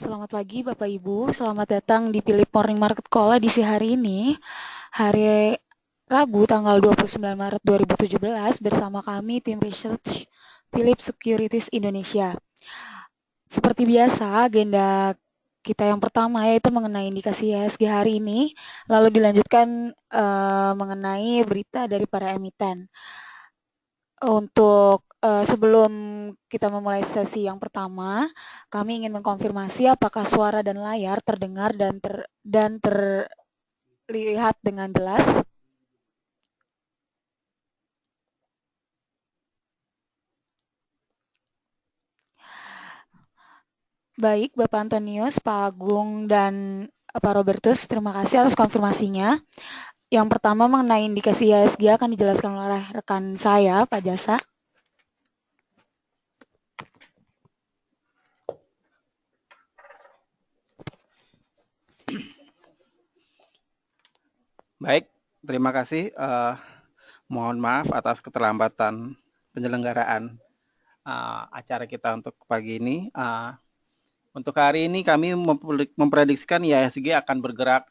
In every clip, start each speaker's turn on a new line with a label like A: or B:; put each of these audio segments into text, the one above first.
A: Selamat pagi Bapak Ibu, selamat datang di Philip Morning Market Call edisi hari ini, hari Rabu tanggal 29 Maret 2017 bersama kami tim research Philip Securities Indonesia. Seperti biasa, agenda kita yang pertama yaitu mengenai indikasi IHSG hari ini, lalu dilanjutkan mengenai berita dari para emiten. Untuk sebelum kita memulai sesi yang pertama, kami ingin mengkonfirmasi apakah suara dan layar terdengar dan terlihat dengan jelas. Baik, Bapak Antonius, Pak Agung, dan Pak Robertus, terima kasih atas konfirmasinya. Yang pertama mengenai indikasi IHSG akan dijelaskan oleh rekan saya, Pak Jasa.
B: Baik, terima kasih. Mohon maaf atas keterlambatan penyelenggaraan acara kita untuk pagi ini. Untuk hari ini kami memprediksikan IHSG akan bergerak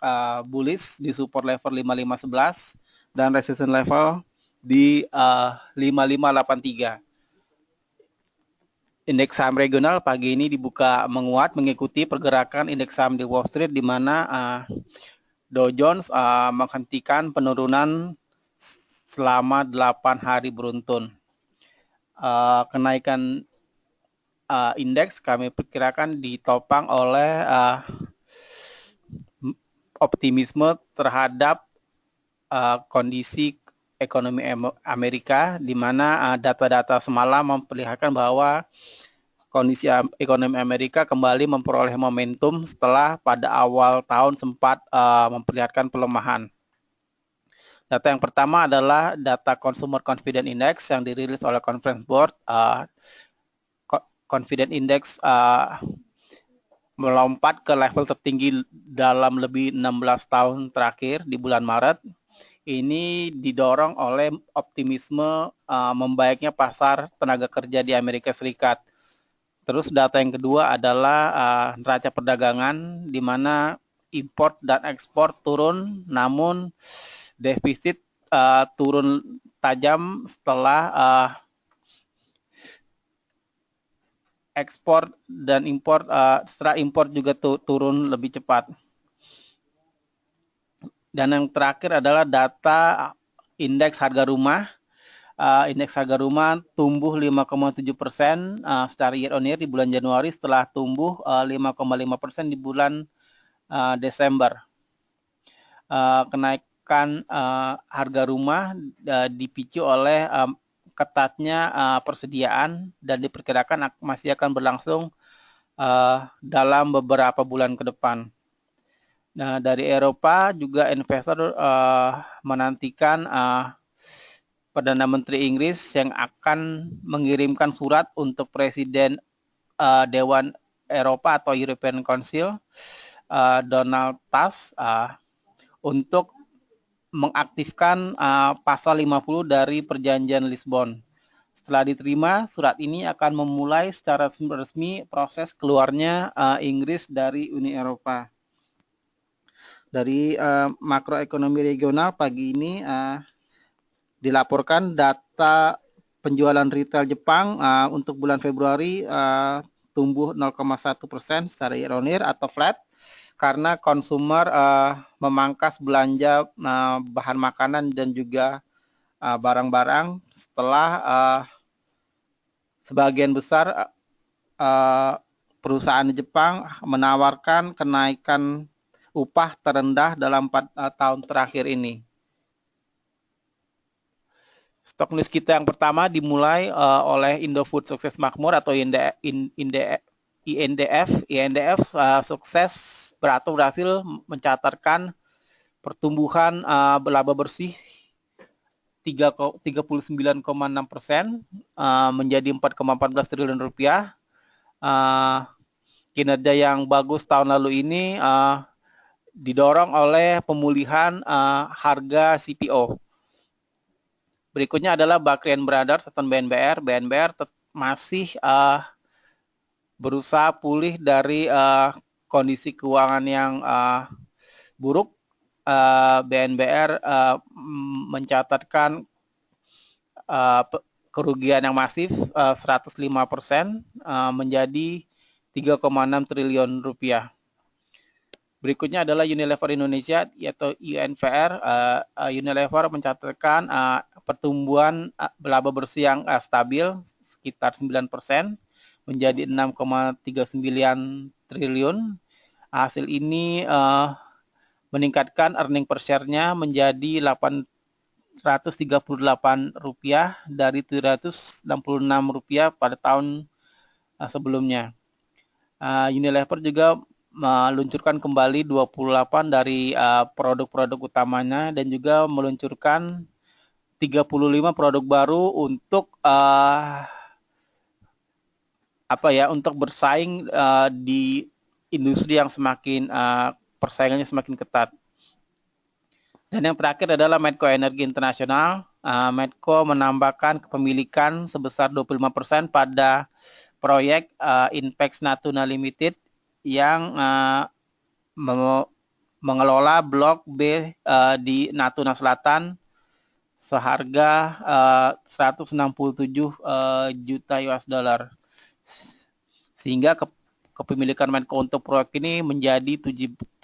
B: bullish di support level 5511 dan resistance level di 5583. Indeks saham regional pagi ini dibuka menguat mengikuti pergerakan indeks saham di Wall Street, di mana Dow Jones menghentikan penurunan selama 8 hari beruntun. Kenaikan indeks kami perkirakan ditopang oleh optimisme terhadap kondisi ekonomi Amerika, di mana data-data semalam memperlihatkan bahwa kondisi ekonomi Amerika kembali memperoleh momentum setelah pada awal tahun sempat memperlihatkan pelemahan. Data yang pertama adalah data Consumer Confidence Index yang dirilis oleh Conference Board. Confidence Index melompat ke level tertinggi dalam lebih 16 tahun terakhir di bulan Maret. Ini didorong oleh optimisme membaiknya pasar tenaga kerja di Amerika Serikat. Terus data yang kedua adalah neraca perdagangan, di mana import dan ekspor turun, namun defisit turun tajam setelah ekspor dan impor, setelah impor juga turun lebih cepat. Dan yang terakhir adalah data indeks harga rumah. Indeks harga rumah tumbuh 5,7% secara year on year di bulan Januari, setelah tumbuh 5,5% di bulan Desember. Kenaikan harga rumah dipicu oleh ketatnya persediaan dan diperkirakan masih akan berlangsung dalam beberapa bulan ke depan. Nah, dari Eropa juga investor menantikan Perdana Menteri Inggris yang akan mengirimkan surat untuk Presiden Dewan Eropa atau European Council, Donald Tusk, untuk mengaktifkan pasal 50 dari Perjanjian Lisbon. Setelah diterima, surat ini akan memulai secara resmi proses keluarnya Inggris dari Uni Eropa. Dari makroekonomi regional pagi ini dilaporkan data penjualan retail Jepang untuk bulan Februari tumbuh 0,1% secara year on year atau flat, karena konsumer memangkas belanja bahan makanan dan juga barang-barang setelah sebagian besar perusahaan di Jepang menawarkan kenaikan upah terendah dalam 4 tahun terakhir ini. Stok news kita yang pertama dimulai oleh Indofood Sukses Makmur atau INDF. INDF sukses atau berhasil mencatatkan pertumbuhan laba bersih 39,6% menjadi 4,14 triliun rupiah. Kinerja yang bagus tahun lalu ini didorong oleh pemulihan harga CPO. Berikutnya adalah Bakrian Brothers atau BNBR. BNBR masih berusaha pulih dari kondisi keuangan yang buruk. BNBR mencatatkan kerugian yang masif 105% menjadi 3,6 triliun rupiah. Berikutnya adalah Unilever Indonesia yaitu UNVR. Unilever mencatatkan pertumbuhan laba bersih yang stabil sekitar 9% menjadi 6,39 triliun. Hasil ini meningkatkan earning per share-nya menjadi Rp838 dari Rp766 pada tahun sebelumnya. Unilever juga meluncurkan kembali 28 dari produk-produk utamanya dan juga meluncurkan 35 produk baru untuk untuk bersaing di industri yang semakin persaingannya semakin ketat. Dan yang terakhir adalah Medco Energi Internasional. Medco menambahkan kepemilikan sebesar 25% pada proyek Inpex Natuna Limited yang mengelola Blok B di Natuna Selatan seharga 167 juta US dollar. Sehingga kepemilikan Medco untuk proyek ini menjadi 75%.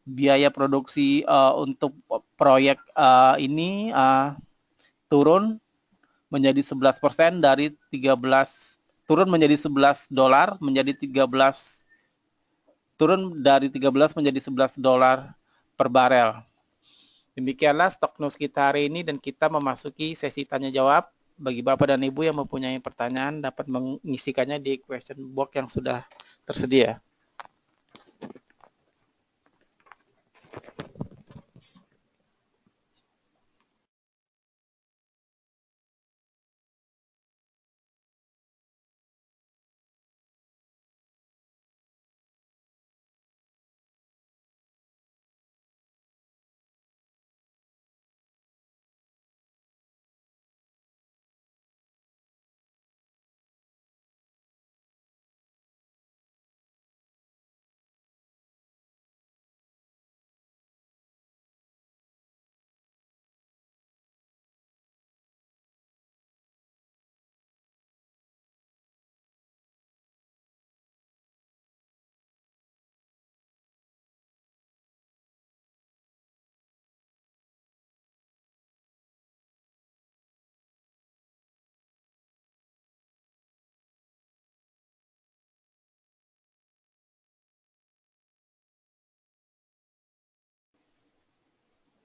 B: Biaya produksi untuk proyek ini turun menjadi 11% dari 13 turun menjadi $11 menjadi 13 turun dari 13 menjadi $11 per barel. Demikianlah stok news kita hari ini dan kita memasuki sesi tanya jawab. Bagi Bapak dan Ibu yang mempunyai pertanyaan dapat mengisikannya di question box yang sudah tersedia.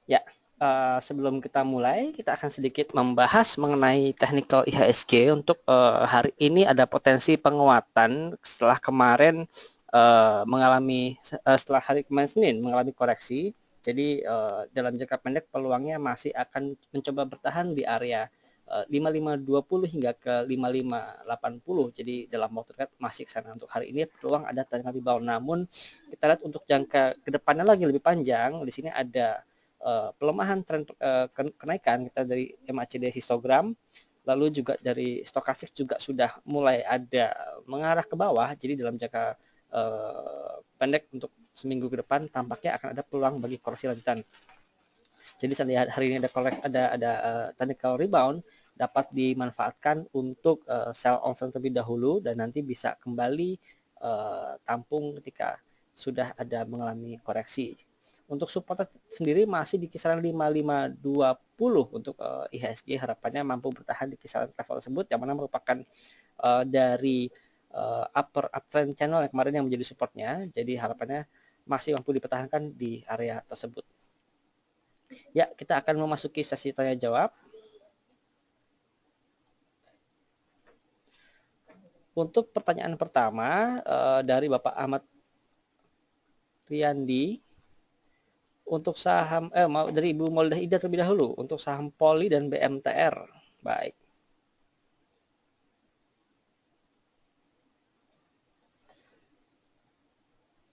C: Ya, sebelum kita mulai, kita akan sedikit membahas mengenai technical IHSG. Untuk hari ini ada potensi penguatan setelah kemarin setelah hari kemarin Senin mengalami koreksi. Jadi dalam jangka pendek peluangnya masih akan mencoba bertahan di area 5520 hingga ke 5580. Jadi dalam waktu dekat masih ke sana. Untuk hari ini peluang ada technical rebound. Namun kita lihat untuk jangka kedepannya lagi lebih panjang. Di sini ada pelemahan tren kenaikan kita dari MACD histogram, lalu juga dari stokastik juga sudah mulai ada mengarah ke bawah. Jadi dalam jangka pendek untuk seminggu ke depan tampaknya akan ada peluang bagi koreksi lanjutan. Jadi saat hari ini ada technical rebound dapat dimanfaatkan untuk sell on terlebih dahulu dan nanti bisa kembali tampung ketika sudah ada mengalami koreksi. Untuk support sendiri masih di kisaran 5520 untuk IHSG, harapannya mampu bertahan di kisaran level tersebut yang mana merupakan dari upper uptrend channel yang kemarin yang menjadi supportnya. Jadi harapannya masih mampu dipertahankan di area tersebut. Ya, kita akan memasuki sesi tanya jawab. Untuk pertanyaan pertama dari Bapak Ahmad Riyandi, untuk saham dari Ibu Moldah Ida terlebih dahulu untuk saham Poli dan BMTR. Baik.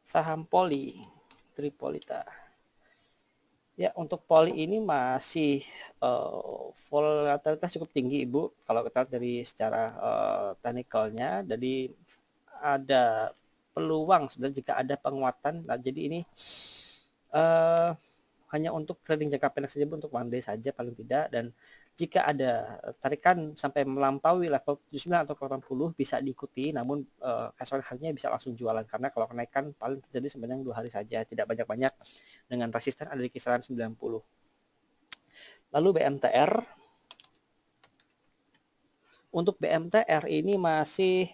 C: Saham Poli, Tripolita. Ya, untuk poli ini masih volatilitas cukup tinggi, Ibu. Kalau kita lihat dari secara technicalnya, jadi ada peluang sebenarnya jika ada penguatan. Nah, jadi ini hanya untuk trading jangka pendek saja, untuk one day saja paling tidak. Dan jika ada tarikan sampai melampaui level 79 atau 80 bisa diikuti, namun keesokan harinya bisa langsung jualan, karena kalau kenaikan paling terjadi sebenarnya 2 hari saja, tidak banyak-banyak, dengan resisten ada di kisaran 90. Lalu BMTR. Untuk BMTR ini masih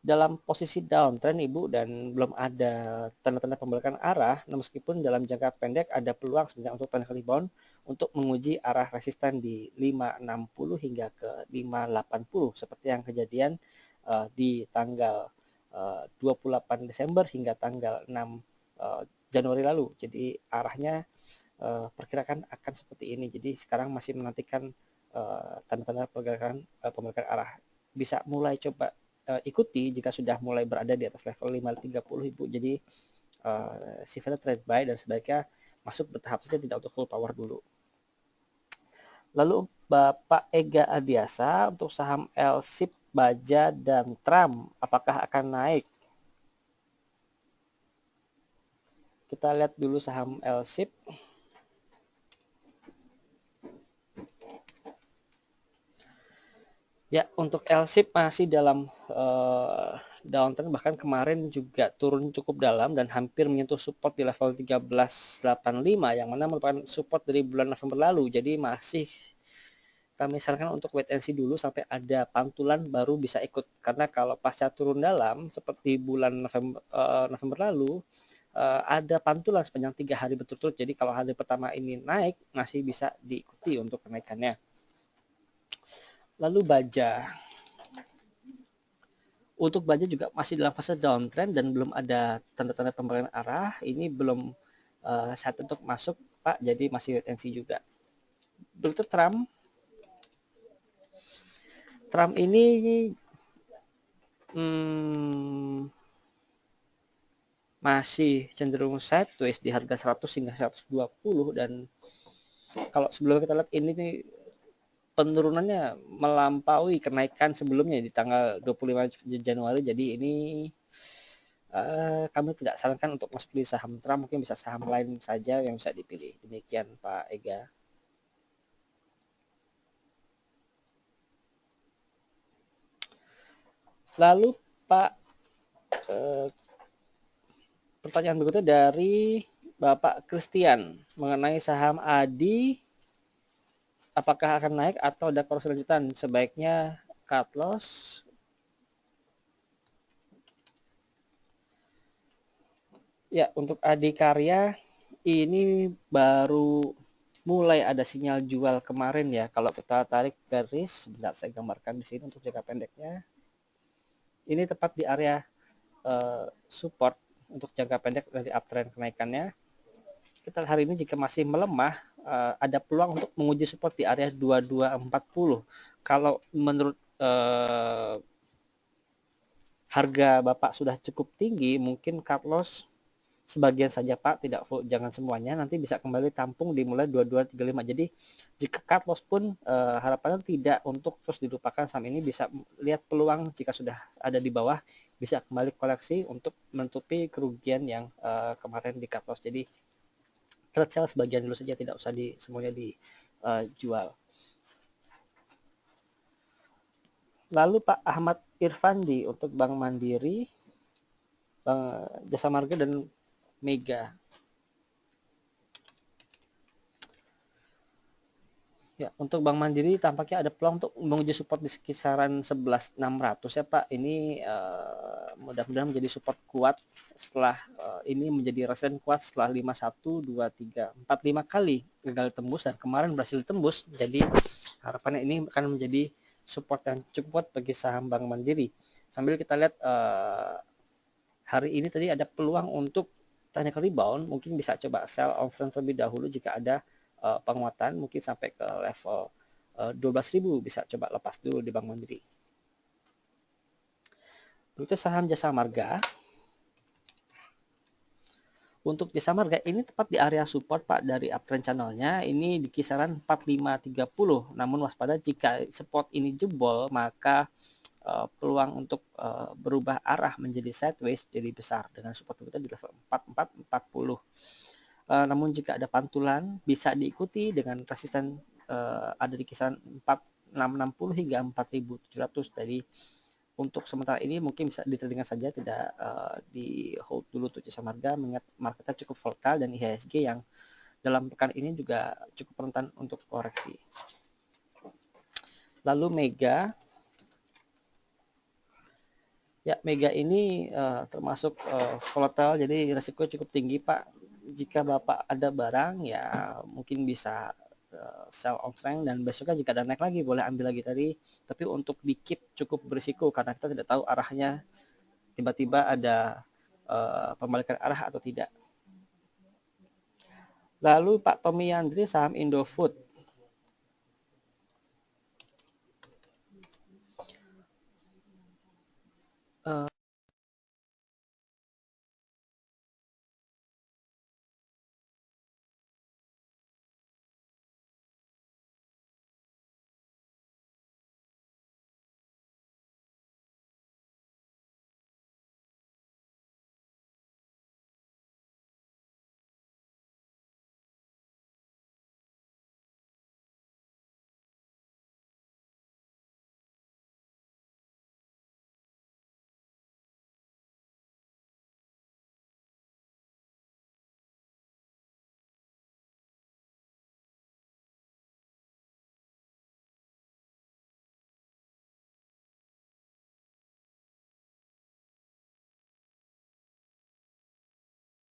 C: dalam posisi downtrend, Ibu, dan belum ada tanda-tanda pembalikan arah. Nah, meskipun dalam jangka pendek ada peluang sebenarnya untuk technical rebound untuk menguji arah resisten di 560 hingga ke 580 seperti yang kejadian di tanggal 28 Desember hingga tanggal 6 Januari lalu. Jadi arahnya perkirakan akan seperti ini. Jadi sekarang masih menantikan tanda-tanda pergerakan pembalikan arah. Bisa mulai coba ikuti jika sudah mulai berada di atas level 530, Ibu. Jadi sifatnya trade buy dan sebaiknya masuk bertahap saja, tidak untuk full power dulu. Lalu Bapak Ega Adiasa, untuk saham LSIP, Baja, dan Tram, apakah akan naik? Kita lihat dulu saham LSIP. Ya, untuk LSIP masih dalam downtrend, bahkan kemarin juga turun cukup dalam dan hampir menyentuh support di level 1385 yang mana merupakan support dari bulan November lalu. Jadi masih kami sarankan untuk wait and see dulu sampai ada pantulan baru bisa ikut, karena kalau pasca turun dalam seperti bulan November lalu ada pantulan sepanjang 3 hari berturut-turut. Jadi kalau hari pertama ini naik masih bisa diikuti untuk kenaikannya. Lalu Baja. Untuk Baja juga masih dalam fase downtrend dan belum ada tanda-tanda pembalikan arah. Ini belum saat untuk masuk, Pak. Jadi masih wait and see juga. Berikut Tram. Tram ini masih cenderung sideways di harga 100 hingga 120, dan kalau sebelumnya kita lihat ini nih penurunannya melampaui kenaikan sebelumnya di tanggal 25 Januari. Jadi ini kami tidak sarankan untuk masuk di saham Tram, mungkin bisa saham lain saja yang bisa dipilih. Demikian Pak Ega. Lalu Pak, pertanyaan berikutnya dari Bapak Christian mengenai saham ADI, apakah akan naik atau ada koreksi lanjutan? Sebaiknya cut loss. Ya, untuk ADI Karya ini baru mulai ada sinyal jual kemarin ya. Kalau kita tarik garis, sebentar saya gambarkan di sini untuk jangka pendeknya. Ini tepat di area support untuk jangka pendek dari uptrend kenaikannya. Kita hari ini jika masih melemah, ada peluang untuk menguji support di area 2240. Kalau menurut harga Bapak sudah cukup tinggi, mungkin cut loss sebagian saja Pak, tidak full, jangan semuanya, nanti bisa kembali tampung dimulai 2235. Jadi jika cut loss pun harapannya tidak untuk terus dilupakan saham ini, bisa lihat peluang jika sudah ada di bawah bisa kembali koleksi untuk menutupi kerugian yang kemarin di cut loss. Jadi trade sell sebagian dulu saja, tidak usah semuanya dijual. Lalu Pak Ahmad Irfandi untuk Bank Mandiri, Bank Jasa Marga, dan Mega. Ya, untuk Bank Mandiri tampaknya ada peluang untuk menguji support di kisaran 11.600 ya Pak. Ini mudah-mudahan menjadi support kuat setelah ini menjadi resisten kuat setelah 51, 2, 3, 4, 5 kali gagal tembus dan kemarin berhasil tembus. Jadi harapannya ini akan menjadi support yang cukup kuat bagi saham Bank Mandiri. Sambil kita lihat hari ini tadi ada peluang untuk technical rebound, mungkin bisa coba sell on trend terlebih dahulu jika ada penguatan, mungkin sampai ke level 12.000 bisa coba lepas dulu di Bank Mandiri. Berikutnya saham Jasa Marga. Untuk jasa marga ini tepat di area support Pak dari uptrend channelnya, ini di kisaran 4530. Namun waspada jika support ini jebol, maka peluang untuk berubah arah menjadi sideways jadi besar dengan support kita di level 4440. Namun jika ada pantulan bisa diikuti dengan resisten ada di kisaran 4660 hingga 4700. Jadi untuk sementara ini mungkin bisa ditelinga saja, tidak di hold dulu untuk jasa marga, mengingat marketnya cukup volatile dan IHSG yang dalam pekan ini juga cukup rentan untuk koreksi. Lalu Mega, ya Mega ini termasuk volatile, jadi resiko cukup tinggi Pak. Jika Bapak ada barang ya mungkin bisa sell on strength, dan besoknya jika ada naik lagi boleh ambil lagi tadi, tapi untuk di keep cukup berisiko karena kita tidak tahu arahnya, tiba-tiba ada pembalikan arah atau tidak. Lalu Pak Tommy Yandri saham Indofood.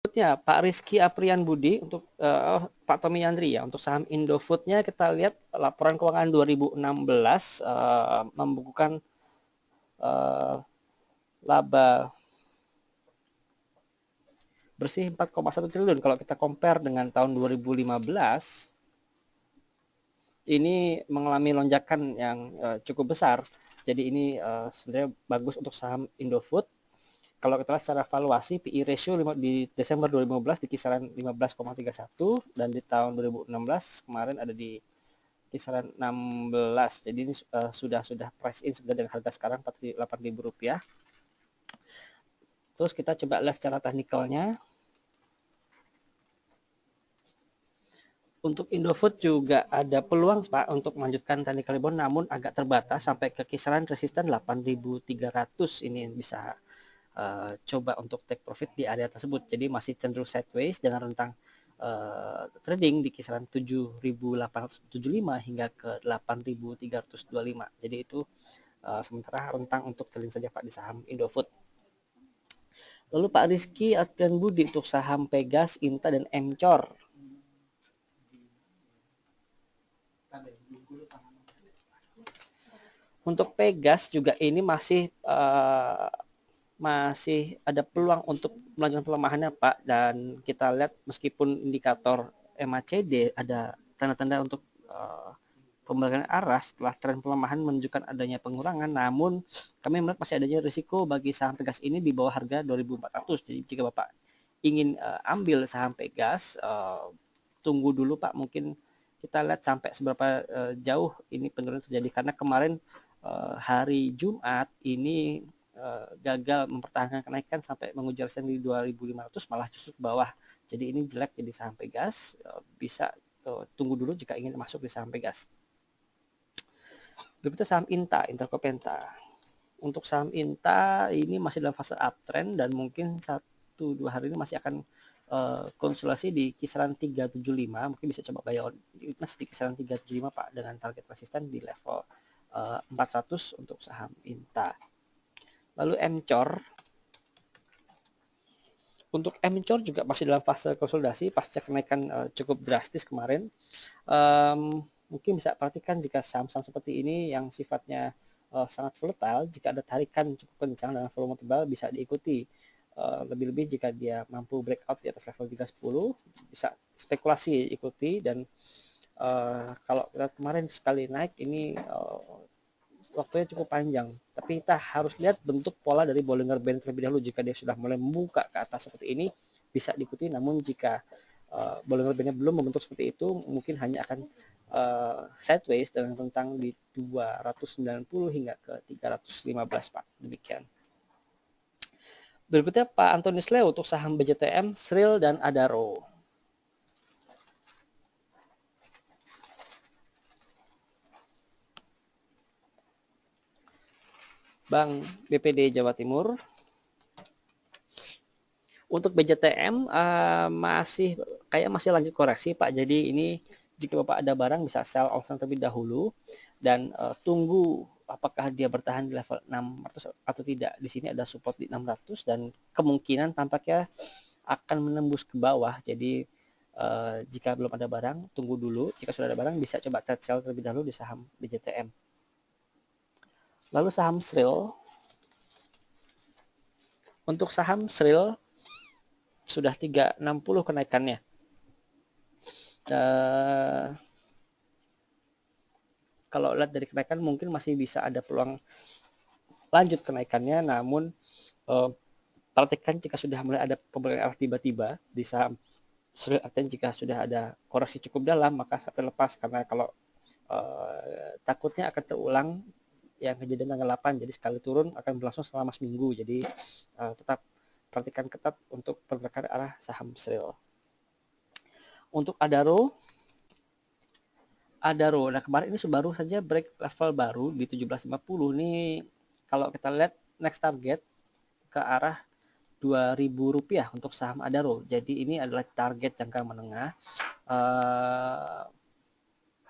C: Berikutnya Pak Rizky Aprian Budi untuk Pak Tommy Yandri ya, untuk saham Indofoodnya kita lihat laporan keuangan 2016 membukukan laba bersih 4,1 triliun. Kalau kita compare dengan tahun 2015 ini mengalami lonjakan yang cukup besar. Jadi ini sebenarnya bagus untuk saham Indofood. Kalau kita lihat secara valuasi, PE ratio di Desember 2015 di kisaran 15,31 dan di tahun 2016 kemarin ada di kisaran 16. Jadi ini sudah price in sebenarnya dengan harga sekarang Rp48.000. Terus kita coba lihat secara teknikalnya. Untuk Indofood juga ada peluang Pak untuk melanjutkan technical rebound, namun agak terbatas sampai ke kisaran resisten 8.300. Ini bisa coba untuk take profit di area tersebut. Jadi masih cenderung sideways dengan rentang trading di kisaran 7.875 hingga ke 8.325. Jadi itu sementara rentang untuk trading saja Pak di saham Indofood. Lalu Pak Rizky Aprian Budi untuk saham Pegas, Inta, dan Emcor. Untuk Pegas juga ini masih ada peluang untuk melanjutkan pelemahannya Pak, dan kita lihat meskipun indikator MACD ada tanda-tanda untuk pembalikan arah setelah tren pelemahan menunjukkan adanya pengurangan, namun kami melihat masih adanya risiko bagi saham Pegas ini di bawah harga 2.400. Jadi jika Bapak ingin ambil saham Pegas, tunggu dulu Pak, mungkin kita lihat sampai seberapa jauh ini penurunan terjadi, karena kemarin hari Jumat ini gagal mempertahankan kenaikan sampai menguji resisten di 2.500, malah justru ke bawah. Jadi ini jelek jadi saham Pegas, bisa tunggu dulu jika ingin masuk di saham Pegas. Berikutnya saham Inta, Intercopenta. Untuk saham Inta ini masih dalam fase uptrend dan mungkin 1-2 hari ini masih akan konsolidasi di kisaran 375. Mungkin bisa coba buy on weakness di kisaran 375 Pak, dengan target resisten di level 400 untuk saham Inta. Lalu Emcor. Untuk Emcor juga masih dalam fase konsolidasi pasca kenaikan cukup drastis kemarin. Mungkin bisa perhatikan jika saham-saham seperti ini yang sifatnya sangat volatile, jika ada tarikan cukup kencang dengan volume tebal bisa diikuti. Lebih-lebih jika dia mampu breakout di atas level 310, bisa spekulasi ikuti. Dan kalau kita kemarin sekali naik ini waktunya cukup panjang, tapi kita harus lihat bentuk pola dari Bollinger Band terlebih dahulu. Jika dia sudah mulai membuka ke atas seperti ini, bisa diikuti, namun jika volume lebarnya belum membentuk seperti itu, mungkin hanya akan sideways dengan rentang di 290 hingga ke 315 Pak. Demikian. Berikutnya Pak Antonius Leo untuk saham BJTM, Sril dan Adaro. Bank BPD Jawa Timur. Untuk BJTM masih lanjut koreksi Pak. Jadi ini jika Bapak ada barang bisa sell option terlebih dahulu dan tunggu apakah dia bertahan di level 600 atau tidak. Di sini ada support di 600 dan kemungkinan tampaknya akan menembus ke bawah. Jadi jika belum ada barang tunggu dulu. Jika sudah ada barang bisa coba trade sell terlebih dahulu di saham BJTM. Lalu saham Sril. Untuk saham Sril sudah 360 kenaikannya. Kalau lihat dari kenaikan mungkin masih bisa ada peluang lanjut kenaikannya, namun perhatikan jika sudah mulai ada pembalikan arah tiba-tiba di saham Sril, artinya jika sudah ada koreksi cukup dalam maka sampai lepas, karena kalau takutnya akan terulang yang kejadian tanggal 8, jadi sekali turun akan berlangsung selama seminggu, jadi tetap perhatikan ketat untuk pergerakan arah saham Sril. Untuk Adaro, nah kemarin ini baru saja break level baru di 1750. Ini kalau kita lihat next target ke arah Rp2.000 untuk saham Adaro. Jadi ini adalah target jangka menengah.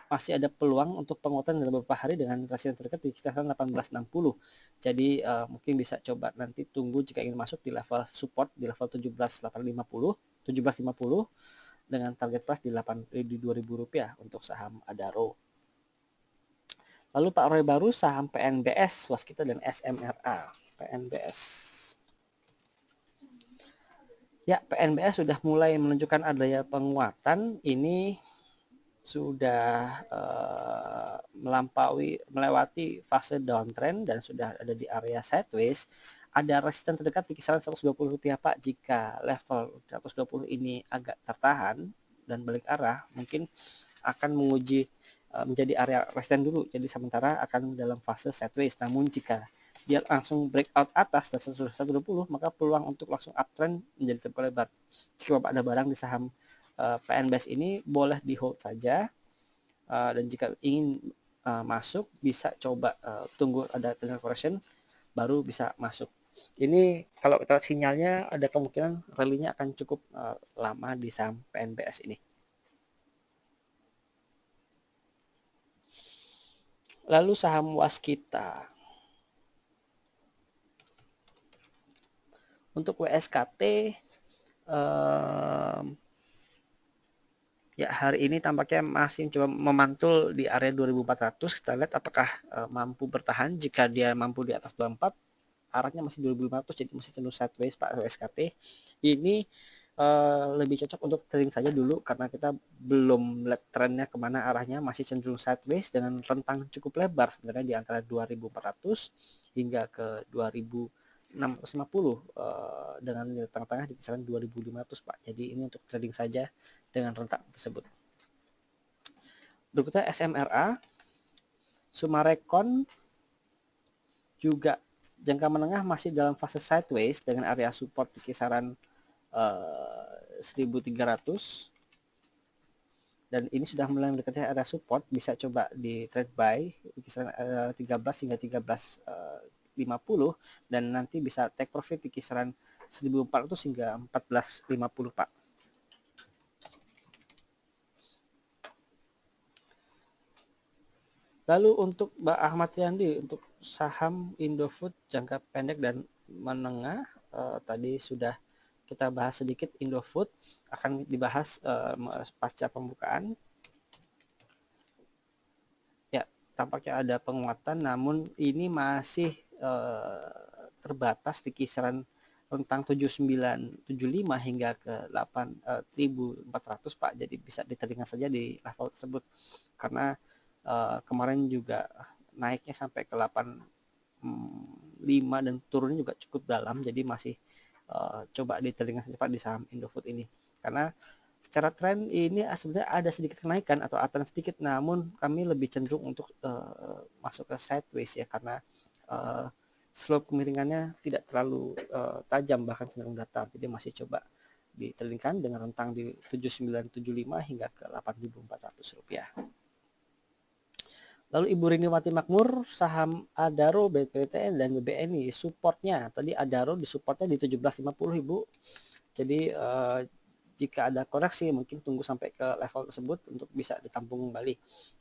C: Masih ada peluang untuk penguatan dalam beberapa hari dengan resisten terdekat di kisaran 1860. Jadi mungkin bisa coba nanti tunggu jika ingin masuk di level support di level 1750 dengan target price di Rp2.000 untuk saham Adaro. Lalu Pak Roy Baru saham PNBS, Waskita dan SMRA. PNBS. Ya, PNBS sudah mulai menunjukkan adanya penguatan. Ini sudah melewati fase downtrend dan sudah ada di area sideways. Ada resisten terdekat di kisaran Rp120 Pak. Jika level 120 ini agak tertahan dan balik arah, mungkin akan menguji menjadi area resisten dulu. Jadi sementara akan dalam fase sideways. Namun jika dia langsung breakout atas dan 120, maka peluang untuk langsung uptrend menjadi terbuka lebar. Jika Bapak ada barang di saham PNBS ini boleh di hold saja, dan jika ingin masuk bisa coba tunggu ada technical correction baru bisa masuk. Ini kalau kita lihat sinyalnya ada kemungkinan rally-nya akan cukup lama di saham PNBS ini. Lalu saham Waskita. Untuk WSKT ya hari ini tampaknya masih coba memantul di area 2400. Kita lihat apakah mampu bertahan. Jika dia mampu di atas 24, arahnya masih 2500, jadi masih cenderung sideways Pak WSKT. Ini lebih cocok untuk trading saja dulu karena kita belum lihat trennya kemana arahnya, masih cenderung sideways dengan rentang cukup lebar sebenarnya di antara 2400 hingga ke 2650 dengan nilai tengah-tengah di kisaran 2500 Pak. Jadi ini untuk trading saja dengan rentang tersebut. Berikutnya SMRA, Sumarekon juga jangka menengah masih dalam fase sideways dengan area support di kisaran 1300, dan ini sudah mulai mendekati area support, bisa coba di trade buy di kisaran 13 hingga 1350 dan nanti bisa take profit di kisaran 1400 hingga 1450 Pak. Lalu untuk Mbak Ahmad Yandi untuk saham Indofood jangka pendek dan menengah, tadi sudah kita bahas sedikit. Indofood akan dibahas pasca pembukaan. Ya, tampaknya ada penguatan, namun ini masih terbatas di kisaran rentang 7975 hingga ke 8400 Pak. Jadi bisa ditelinga saja di level tersebut karena kemarin juga naiknya sampai ke 85 dan turunnya juga cukup dalam, jadi masih coba ditelinga secepat di saham Indofood ini, karena secara tren ini sebenarnya ada sedikit kenaikan atau uptrend sedikit, namun kami lebih cenderung untuk masuk ke sideways ya, karena slope kemiringannya tidak terlalu tajam, bahkan cenderung datar. Jadi masih coba ditelinkan dengan rentang di 7975 hingga ke 8.400 rupiah. Lalu Ibu Riniwati Makmur, saham Adaro, BPTN, dan BBNI, supportnya tadi Adaro di supportnya di 17.50 Ibu. Jadi jika ada koreksi mungkin tunggu sampai ke level tersebut untuk bisa ditampung kembali.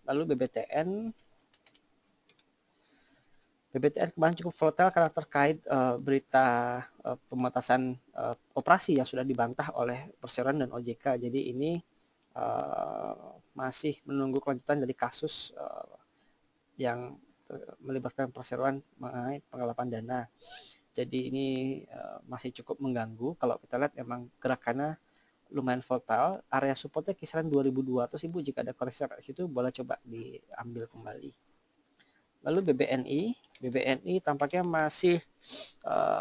C: Lalu BBTN kemarin cukup volatile karena terkait berita pembatasan operasi yang sudah dibantah oleh Perseroan dan OJK. Jadi ini masih menunggu kelanjutan dari kasus yang melibatkan Perseroan mengenai penggelapan dana. Jadi ini masih cukup mengganggu. Kalau kita lihat memang gerakannya lumayan volatile, area supportnya kisaran 2200 Ibu. Jika ada koreksi ke situ boleh coba diambil kembali. Lalu BBNI tampaknya masih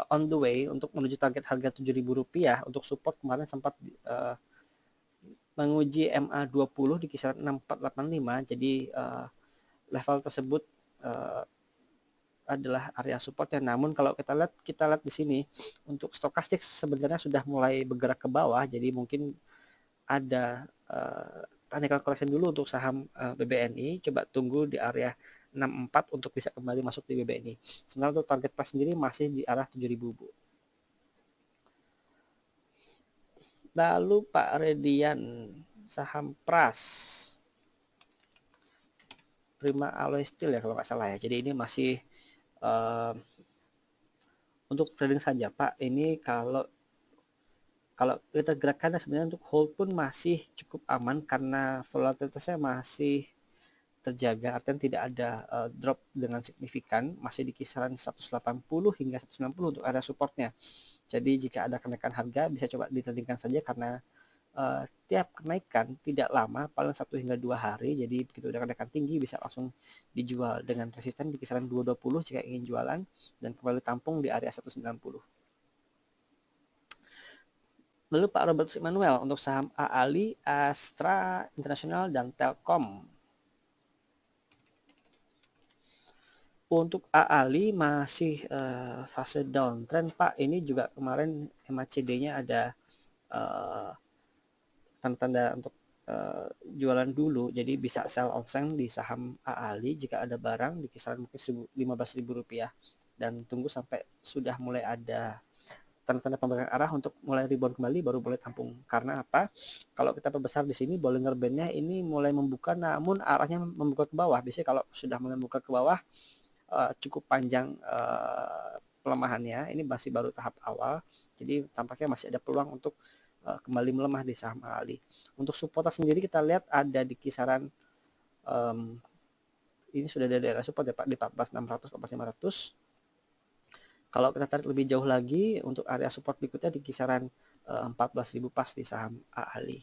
C: on the way untuk menuju target harga Rp7.000. Untuk support kemarin sempat menguji MA20 di kisaran 6485. Jadi level tersebut adalah area supportnya. Namun kalau kita lihat di sini untuk stokastik sebenarnya sudah mulai bergerak ke bawah. Jadi mungkin ada technical correction dulu untuk saham BBNI. Coba tunggu di area 64 untuk bisa kembali masuk di BBNI. Sebenarnya untuk target price sendiri masih di arah 7.000 Bu. Lalu Pak Redian, saham Pras, Prima Alloy Steel ya kalau nggak salah ya. Jadi ini masih untuk trading saja Pak. Ini kalau kita gerakannya sebenarnya untuk hold pun masih cukup aman karena volatilitasnya masih terjaga, artinya tidak ada drop dengan signifikan, masih di kisaran 180 hingga 190 untuk area supportnya. Jadi jika ada kenaikan harga bisa coba ditandingkan saja karena tiap kenaikan tidak lama, paling 1 hingga 2 hari. Jadi begitu ada kenaikan tinggi bisa langsung dijual dengan resisten di kisaran 220 jika ingin jualan dan kembali tampung di area 190. Lalu Pak Robert Emmanuel untuk saham AALI, Astra International, dan Telkom. Untuk AALI masih fase downtrend Pak. Ini juga kemarin MACD-nya ada tanda-tanda untuk jualan dulu. Jadi bisa sell on trend di saham AALI jika ada barang di kisaran mungkin Rp15.000 dan tunggu sampai sudah mulai ada tanda-tanda pembalikan arah untuk mulai rebound kembali baru boleh tampung. Karena apa? Kalau kita perbesar di sini Bollinger Band-nya ini mulai membuka namun arahnya membuka ke bawah. Biasanya kalau sudah mulai membuka ke bawah cukup panjang pelemahannya. Ini masih baru tahap awal. Jadi tampaknya masih ada peluang untuk kembali melemah di saham AALI. Untuk support sendiri kita lihat ada di kisaran ini sudah ada daerah support ya Pak di 14.600 14.500. Kalau kita tarik lebih jauh lagi untuk area support berikutnya di kisaran 14.000 pas di saham AALI.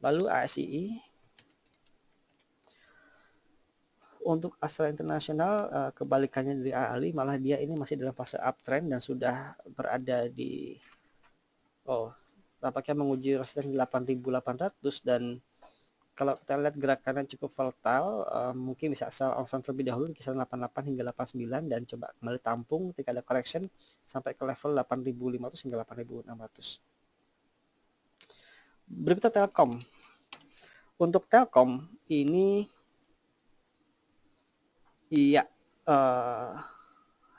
C: Lalu ASII untuk Astra International kebalikannya dari AALI, malah dia ini masih dalam fase uptrend dan sudah berada di tampaknya menguji resisten di 8.800 dan kalau kita lihat gerakannya cukup volatile, mungkin bisa sell on terlebih dahulu di kisaran 88 hingga 89 dan coba kembali tampung ketika ada correction sampai ke level 8.500 hingga 8.600. Berikutnya Telkom. Untuk Telkom ini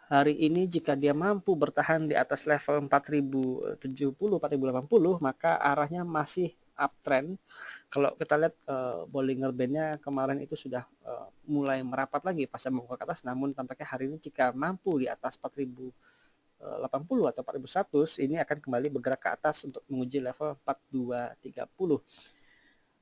C: hari ini jika dia mampu bertahan di atas level 4.070, 4.080 maka arahnya masih uptrend. Kalau kita lihat Bollinger Band-nya kemarin itu sudah mulai merapat lagi pasca membuka ke atas, namun tampaknya hari ini jika mampu di atas 4.080 atau 4.100 ini akan kembali bergerak ke atas untuk menguji level 4.230.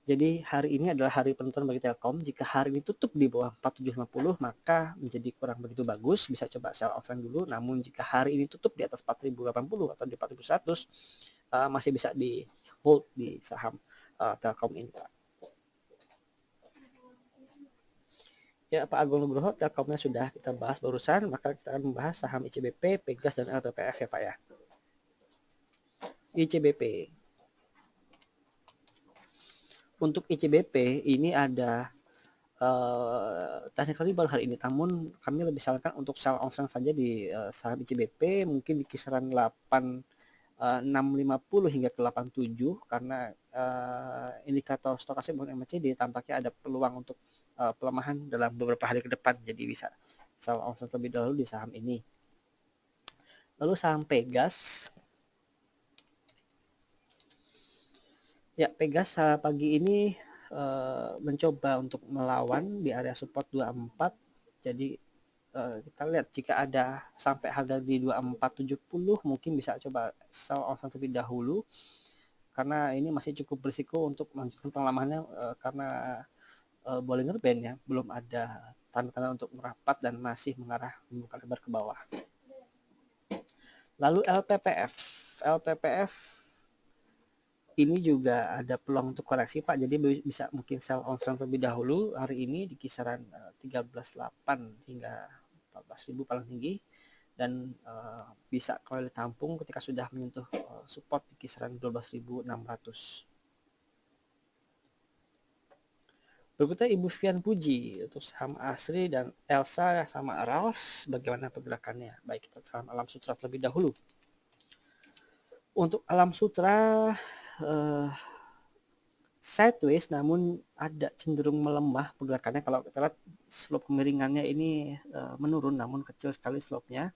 C: Jadi hari ini adalah hari penentuan bagi Telkom. Jika hari ini tutup di bawah 4750 maka menjadi kurang begitu bagus, bisa coba sell option dulu. Namun jika hari ini tutup di atas 4080 atau di 4100 masih bisa di hold di saham Telkom ini Pak. Ya Pak Agung Nugroho, Telkomnya sudah kita bahas barusan, maka kita akan membahas saham ICBP, Pegas, dan LPPF ya Pak ya. ICBP. Untuk ICBP ini ada technically baru hari ini, namun kami lebih sarankan untuk sell on strength saja di saham ICBP mungkin di kisaran 650 hingga ke 87 karena indikator stokastik maupun MACD tampaknya ada peluang untuk pelemahan dalam beberapa hari ke depan, jadi bisa sell on strength terlebih dahulu di saham ini. Lalu saham Pegas. Ya, Pegas pagi ini mencoba untuk melawan di area support 24. Jadi kita lihat jika ada sampai harga di 2470 mungkin bisa coba sell on terlebih dahulu karena ini masih cukup berisiko untuk melanjutkan pelemahannya karena Bollinger Band ya belum ada tanda-tanda untuk merapat dan masih mengarah membuka lebar ke bawah. Lalu LPPF ini juga ada peluang untuk koreksi Pak, jadi bisa mungkin sell on strength terlebih dahulu hari ini di kisaran 13.8 hingga 14.000 paling tinggi, dan bisa kembali tampung ketika sudah menyentuh support di kisaran 12.600. Berikutnya Ibu Fian Puji untuk saham Asri dan Elsa sama Aras, bagaimana pergerakannya? Baik, kita saham Alam Sutra terlebih dahulu. Untuk Alam Sutra sideways namun ada cenderung melemah pergerakannya. Kalau kita lihat slope kemiringannya ini menurun namun kecil sekali slope-nya.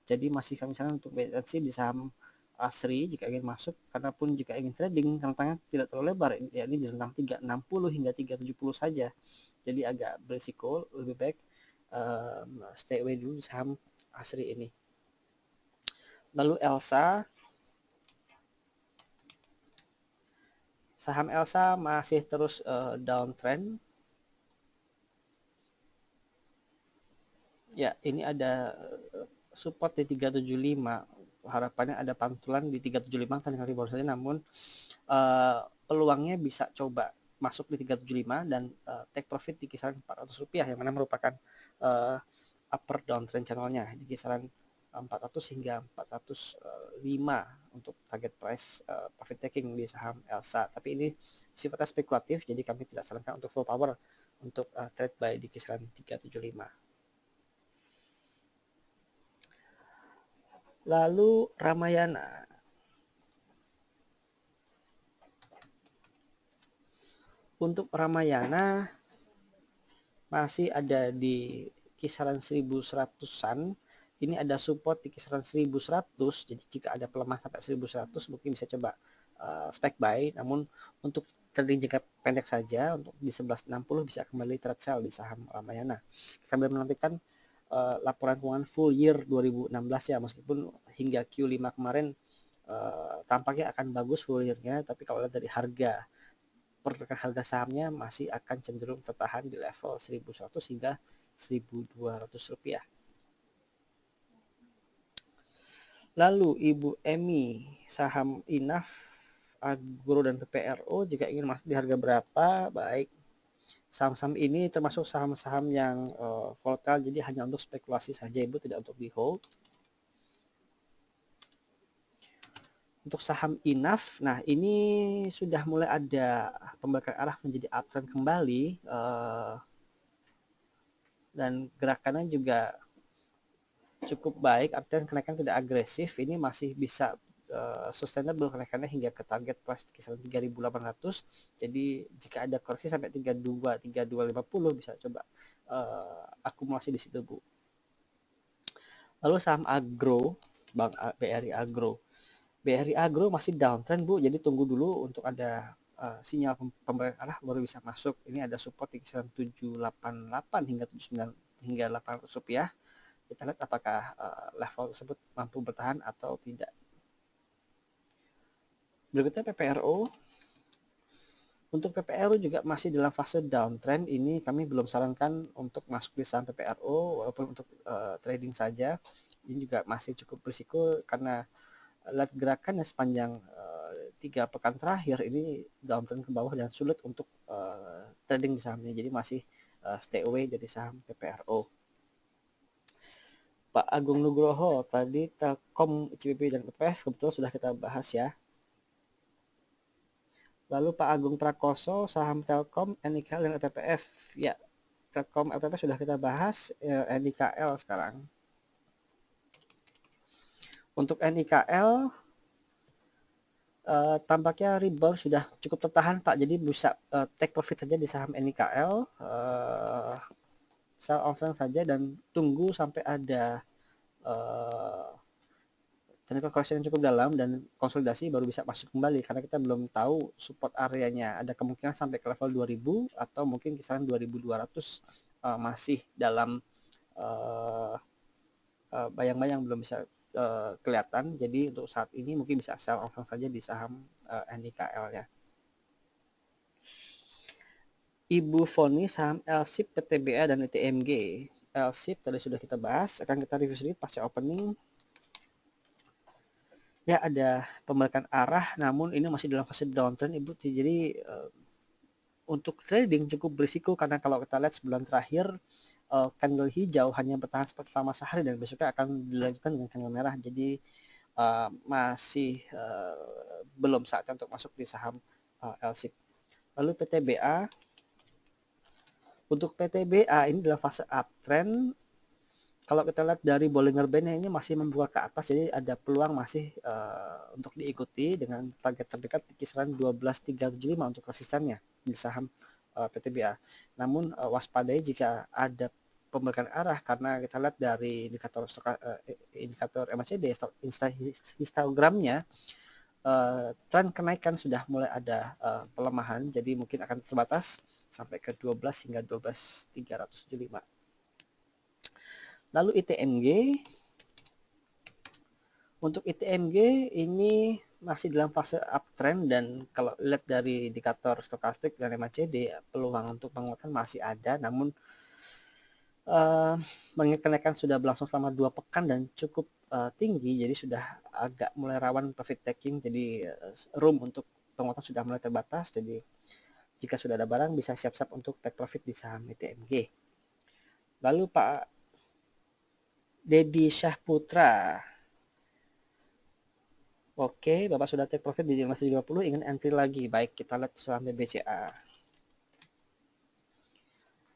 C: Jadi masih kami sarankan untuk wait and see di saham Asri jika ingin masuk, karena pun jika ingin trading rentangnya tidak terlalu lebar, yakni di rentang 360 hingga 370 saja. Jadi agak berisiko, lebih baik stay away dulu di saham Asri ini. Lalu Elsa. Saham Elsa masih terus downtrend. Ya, ini ada support di 375. Harapannya ada pantulan di 375 tadi kali baru saja, namun peluangnya bisa coba masuk di 375 dan take profit di kisaran Rp400 yang mana merupakan upper downtrend channelnya di kisaran 400 hingga 405 untuk target price profit taking di saham Elsa. Tapi ini sifatnya spekulatif, jadi kami tidak sarankan untuk full power untuk trade buy di kisaran 375. Lalu Ramayana. Untuk Ramayana masih ada di kisaran 1100-an. Ini ada support di kisaran 1100. Jadi jika ada pelemahan sampai 1100 mungkin bisa coba spec buy. Namun untuk trading jangka pendek saja untuk di 1160 bisa kembali trade sell di saham Ramayana. Sambil menantikan laporan keuangan full year 2016 ya, meskipun hingga Q5 kemarin tampaknya akan bagus full year-nya, tapi kalau lihat dari harga harga sahamnya masih akan cenderung tertahan di level 1100 hingga 1200 rupiah. Lalu Ibu Emi, saham Inaf, Agro dan PPRO jika ingin masuk di harga berapa? Baik, saham-saham ini termasuk saham-saham yang volatile, jadi hanya untuk spekulasi saja Ibu, tidak untuk di hold. Untuk saham Inaf, nah ini sudah mulai ada pembalikan arah menjadi uptrend kembali dan gerakannya juga cukup baik, artinya kenaikan tidak agresif. Ini masih bisa sustainable kenaikannya hingga ke target price kisaran 3.800. Jadi jika ada koreksi sampai 32, 3250 bisa coba akumulasi di situ Bu. Lalu saham Agro, Bank BRI Agro. BRI Agro masih downtrend Bu, jadi tunggu dulu untuk ada sinyal pembalikan arah baru bisa masuk. Ini ada support di kisaran 788 hingga 79 hingga 800 rupiah. Kita lihat apakah level tersebut mampu bertahan atau tidak. Berikutnya PPRO. Untuk PPRO juga masih dalam fase downtrend. Ini kami belum sarankan untuk masuk di saham PPRO walaupun untuk trading saja. Ini juga masih cukup berisiko karena lihat gerakannya sepanjang 3 pekan terakhir ini downtrend ke bawah dan sulit untuk trading di sahamnya. Jadi masih stay away dari saham PPRO. Pak Agung Nugroho, tadi Telkom, ICBP dan PPF kebetulan sudah kita bahas ya. Lalu Pak Agung Prakoso, saham Telkom, NIKL, dan LPPF. Ya, Telkom, LPPF sudah kita bahas, NIKL sekarang. Untuk NIKL, tampaknya rebound sudah cukup tertahan Pak, jadi bisa take profit saja di saham NIKL, sell option saja dan tunggu sampai ada technical correction yang cukup dalam dan konsolidasi baru bisa masuk kembali, karena kita belum tahu support areanya, ada kemungkinan sampai ke level 2000 atau mungkin kisaran 2200, masih dalam bayang-bayang belum bisa kelihatan. Jadi untuk saat ini mungkin bisa sell option saja di saham NIKL ya. Ibu Foni, saham LSIP, PTBA, dan ITMG. LSIP tadi sudah kita bahas, akan kita review sedikit pasca opening. Ya, ada pembalikan arah, namun ini masih dalam fase downtrend Ibu. Jadi untuk trading cukup berisiko, karena kalau kita lihat sebulan terakhir candle hijau hanya bertahan selama sehari dan besoknya akan dilanjutkan dengan candle merah. Jadi masih belum saatnya untuk masuk di saham LSIP. Lalu PTBA. Untuk PTBA ini dalam fase uptrend. Kalau kita lihat dari Bollinger Band ini masih membuka ke atas, jadi ada peluang masih untuk diikuti dengan target terdekat di kisaran 12.375 untuk resistennya di saham PTBA. Namun waspadai jika ada pembalikan arah, karena kita lihat dari indikator MACD histogramnya, tren kenaikan sudah mulai ada pelemahan, jadi mungkin akan terbatas sampai ke 12 hingga 12.375. Lalu ITMG. Untuk ITMG ini masih dalam fase uptrend, dan kalau lihat dari indikator stokastik dan MACD, peluang untuk penguatan masih ada, namun mengingat kenaikan sudah berlangsung selama 2 pekan dan cukup tinggi, jadi sudah agak mulai rawan profit taking, jadi room untuk penguatan sudah mulai terbatas. Jadi jika sudah ada barang bisa siap-siap untuk take profit di saham ITMG. Lalu Pak Dedi Syahputra. Oke, Bapak sudah take profit di 15.30, ingin entry lagi. Baik, kita lihat saham BBCA.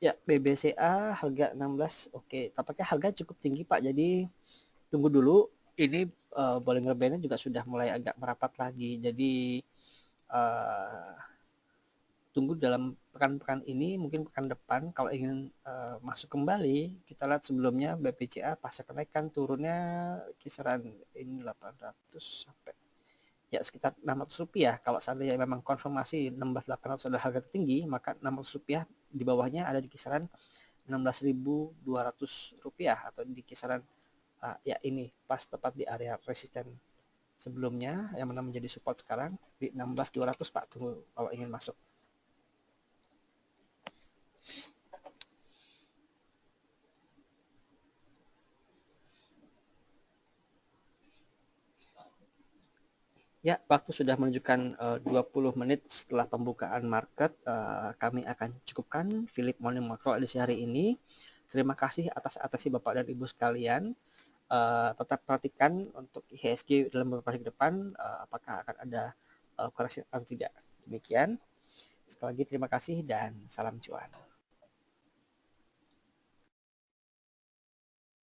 C: Ya, BBCA harga 16. Oke, tampaknya harga cukup tinggi Pak, jadi tunggu dulu. Ini Bollinger Band juga sudah mulai agak merapat lagi, jadi tunggu dalam pekan-pekan ini, mungkin pekan depan kalau ingin masuk kembali. Kita lihat sebelumnya BBCA pasca kenaikan turunnya kisaran ini 800 sampai ya sekitar 600 rupiah. Kalau seandainya memang konfirmasi 16.800 adalah harga tertinggi, maka 600 rupiah di bawahnya ada di kisaran 16.200 rupiah atau di kisaran ya ini pas tepat di area resisten sebelumnya yang mana menjadi support sekarang di 16.200 Pak. Tunggu kalau ingin masuk. Ya, waktu sudah menunjukkan 20 menit setelah pembukaan market. Kami akan cukupkan Philip Morning Macro edisi hari ini. Terima kasih atas atensi Bapak dan Ibu sekalian. Tetap perhatikan untuk IHSG dalam beberapa hari ke depan, apakah akan ada koreksi atau tidak. Demikian. Sekali lagi terima kasih dan salam cuan.